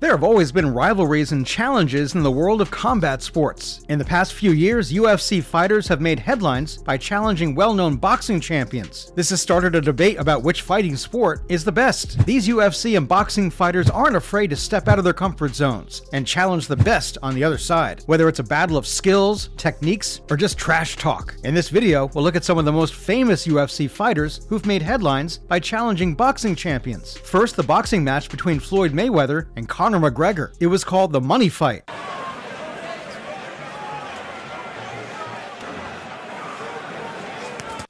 There have always been rivalries and challenges in the world of combat sports. In the past few years, UFC fighters have made headlines by challenging well-known boxing champions. This has started a debate about which fighting sport is the best. These UFC and boxing fighters aren't afraid to step out of their comfort zones and challenge the best on the other side, whether it's a battle of skills, techniques, or just trash talk. In this video, we'll look at some of the most famous UFC fighters who've made headlines by challenging boxing champions. First, the boxing match between Floyd Mayweather and Conor McGregor. It was called the Money Fight.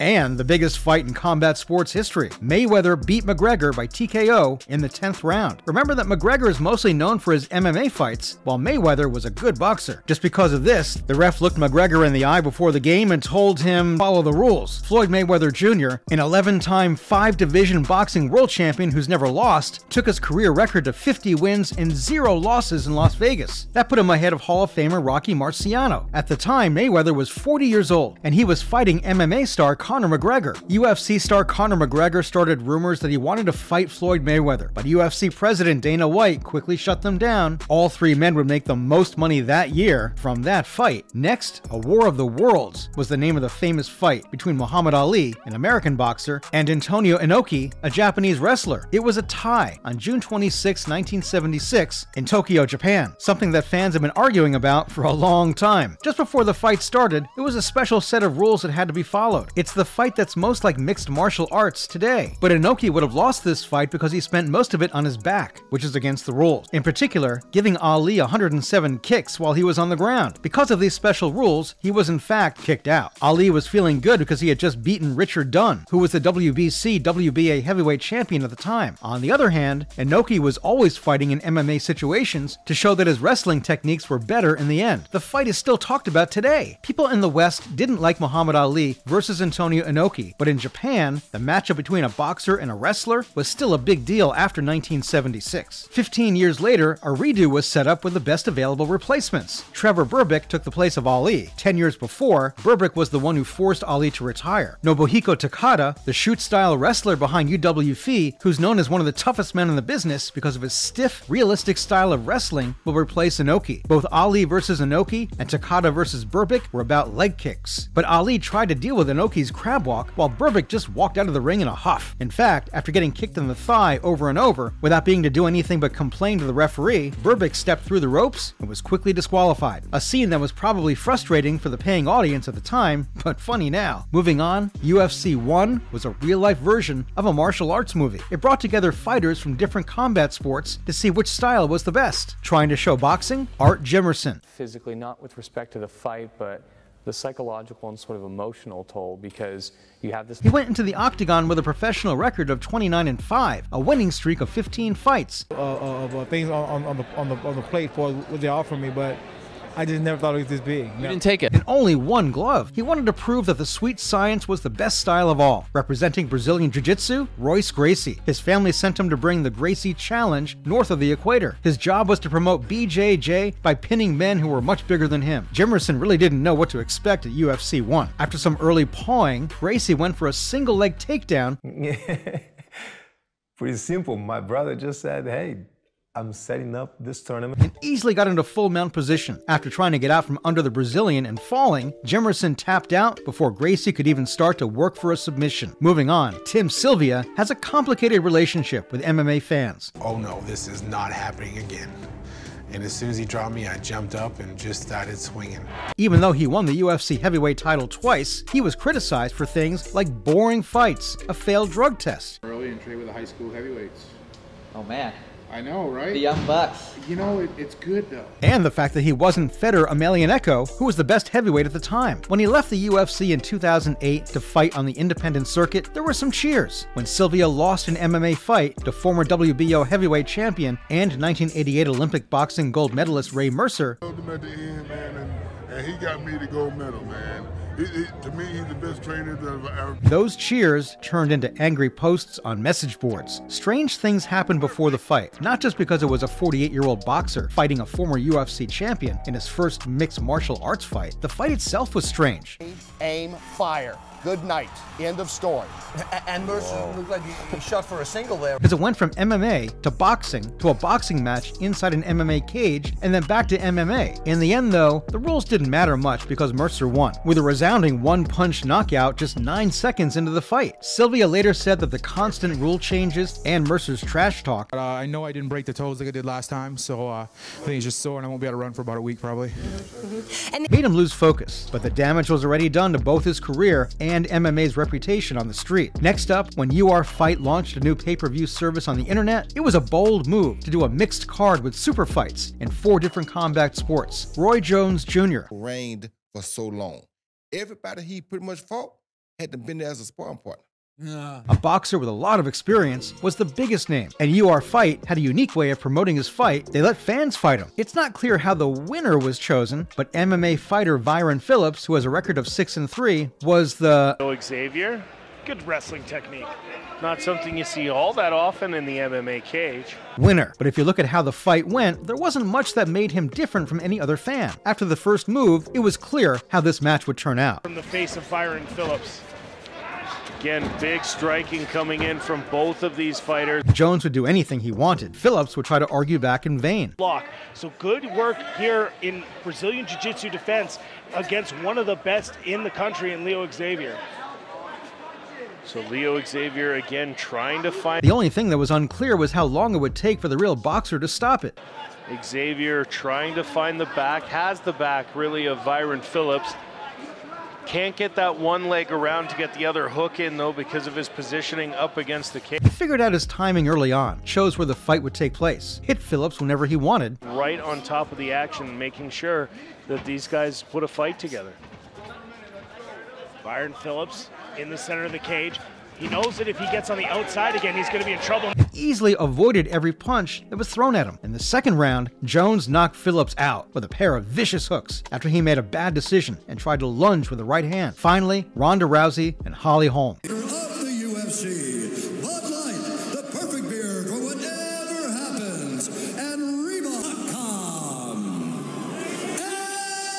And the biggest fight in combat sports history. Mayweather beat McGregor by TKO in the 10th round. Remember that McGregor is mostly known for his MMA fights, while Mayweather was a good boxer. Just because of this, the ref looked McGregor in the eye before the game and told him, follow the rules. Floyd Mayweather Jr., an 11-time 5-division boxing world champion who's never lost, took his career record to 50 wins and 0 losses in Las Vegas. That put him ahead of Hall of Famer Rocky Marciano. At the time, Mayweather was 40 years old, and he was fighting MMA star Conor McGregor. UFC star Conor McGregor started rumors that he wanted to fight Floyd Mayweather, but UFC president Dana White quickly shut them down. All three men would make the most money that year from that fight. Next, a War of the Worlds was the name of the famous fight between Muhammad Ali, an American boxer, and Antonio Inoki, a Japanese wrestler. It was a tie on June 26, 1976 in Tokyo, Japan, something that fans have been arguing about for a long time. Just before the fight started, it was a special set of rules that had to be followed. It's the fight that's most like mixed martial arts today. But Inoki would have lost this fight because he spent most of it on his back, which is against the rules. In particular, giving Ali 107 kicks while he was on the ground. Because of these special rules, he was in fact kicked out. Ali was feeling good because he had just beaten Richard Dunn, who was the WBC WBA heavyweight champion at the time. On the other hand, Inoki was always fighting in MMA situations to show that his wrestling techniques were better in the end. The fight is still talked about today. People in the West didn't like Muhammad Ali versus Antonio Inoki, but in Japan, the matchup between a boxer and a wrestler was still a big deal after 1976. 15 years later, a redo was set up with the best available replacements. Trevor Berbick took the place of Ali. 10 years before, Berbick was the one who forced Ali to retire. Nobuhiko Takada, the shoot-style wrestler behind UWF, who's known as one of the toughest men in the business because of his stiff, realistic style of wrestling, will replace Inoki. Both Ali versus Inoki and Takada versus Berbick were about leg kicks. But Ali tried to deal with Inoki's crab walk, while Berbick just walked out of the ring in a huff. In fact, after getting kicked in the thigh over and over, without being to do anything but complain to the referee, Berbick stepped through the ropes and was quickly disqualified. A scene that was probably frustrating for the paying audience at the time, but funny now. Moving on, UFC 1 was a real-life version of a martial arts movie. It brought together fighters from different combat sports to see which style was the best. Trying to show boxing, Art Jimerson. Physically, not with respect to the fight, but the psychological and sort of emotional toll, because you have this. He went into the octagon with a professional record of 29-5, a winning streak of 15 fights. Things on the plate for what they offered me, but I just never thought it was this big. You didn't take it. And only one glove. He wanted to prove that the sweet science was the best style of all. Representing Brazilian Jiu-Jitsu, Royce Gracie. His family sent him to bring the Gracie Challenge north of the equator. His job was to promote BJJ by pinning men who were much bigger than him. Jimerson really didn't know what to expect at UFC 1. After some early pawing, Gracie went for a single leg takedown. Pretty simple. My brother just said, hey, I'm setting up this tournament. And easily got into full mount position. After trying to get out from under the Brazilian and falling, Jimerson tapped out before Gracie could even start to work for a submission. Moving on, Tim Sylvia has a complicated relationship with MMA fans. Oh no, this is not happening again. And as soon as he dropped me, I jumped up and just started swinging. Even though he won the UFC heavyweight title twice, he was criticized for things like boring fights, a failed drug test. Early and trained with the high school heavyweights. Oh man. I know, right? The Young Bucks. You know, it's good though. And the fact that he wasn't Fedor Emelianenko, who was the best heavyweight at the time. When he left the UFC in 2008 to fight on the independent circuit, there were some cheers. When Sylvia lost an MMA fight to former WBO heavyweight champion and 1988 Olympic boxing gold medalist Ray Mercer, At the end, man, and he got me the gold medal, man. To me, he's the best trainer that I've ever. Those cheers turned into angry posts on message boards. Strange things happened before the fight, not just because it was a 48-year-old boxer fighting a former UFC champion in his first mixed martial arts fight. The fight itself was strange. Aim, fire. Good night. End of story. And Mercer looked like he shot for a single there. Because it went from MMA to boxing to a boxing match inside an MMA cage and then back to MMA. In the end, though, the rules didn't matter much because Mercer won, with a resounding one-punch knockout just 9 seconds into the fight. Sylvia later said that the constant rule changes and Mercer's trash talk. I know I didn't break the toes like I did last time, so I think he's just sore and I won't be able to run for about a week probably. Made him lose focus, but the damage was already done to both his career and MMA's reputation on the street. Next up, when Fight launched a new pay-per-view service on the internet, it was a bold move to do a mixed card with super fights in 4 different combat sports. Roy Jones Jr. Reigned for so long. Everybody he pretty much fought had to been there as a sparring partner. A boxer with a lot of experience, was the biggest name, and Fight had a unique way of promoting his fight. They let fans fight him. It's not clear how the winner was chosen, but MMA fighter Byron Phillips, who has a record of 6-3, was the Xavier. Good wrestling technique. Not something you see all that often in the MMA cage. Winner. But if you look at how the fight went, there wasn't much that made him different from any other fan. After the first move, it was clear how this match would turn out. From the face of Byron Phillips. Again, big striking coming in from both of these fighters. Jones would do anything he wanted. Phillips would try to argue back in vain. Block. So good work here in Brazilian Jiu-Jitsu defense against one of the best in the country in Leo Xavier. So Leo Xavier again trying to find... The only thing that was unclear was how long it would take for the real boxer to stop it. Xavier trying to find the back, has the back really of Byron Phillips. Can't get that one leg around to get the other hook in though because of his positioning up against the cage. He figured out his timing early on, chose where the fight would take place, hit Phillips whenever he wanted. Right on top of the action, making sure that these guys put a fight together. Byron Phillips in the center of the cage. He knows that if he gets on the outside again, he's going to be in trouble. Easily avoided every punch that was thrown at him. In the second round, Jones knocked Phillips out with a pair of vicious hooks after he made a bad decision and tried to lunge with the right hand. Finally, Ronda Rousey and Holly Holm. Of the UFC, Bud Light, the perfect beer for whatever happens, and Reebok.com.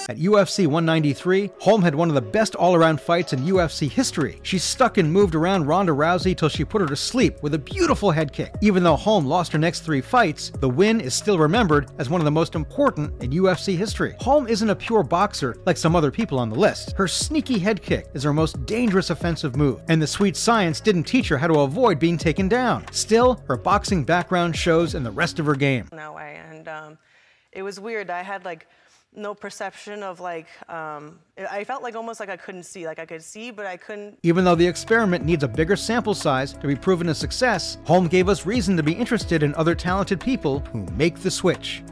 At UFC 193, Holm had one of the best all-around fights in UFC history. She stuck and moved around Ronda Rousey till she put her to sleep with a beautiful head kick. Even though Holm lost her next 3 fights, the win is still remembered as one of the most important in UFC history. Holm isn't a pure boxer like some other people on the list. Her sneaky head kick is her most dangerous offensive move, and the sweet science didn't teach her how to avoid being taken down. Still, her boxing background shows in the rest of her game. That way, and it was weird. I had no perception of I felt like almost like I couldn't see. Like I could see, but I couldn't. Even though the experiment needs a bigger sample size to be proven a success, Holm gave us reason to be interested in other talented people who make the switch.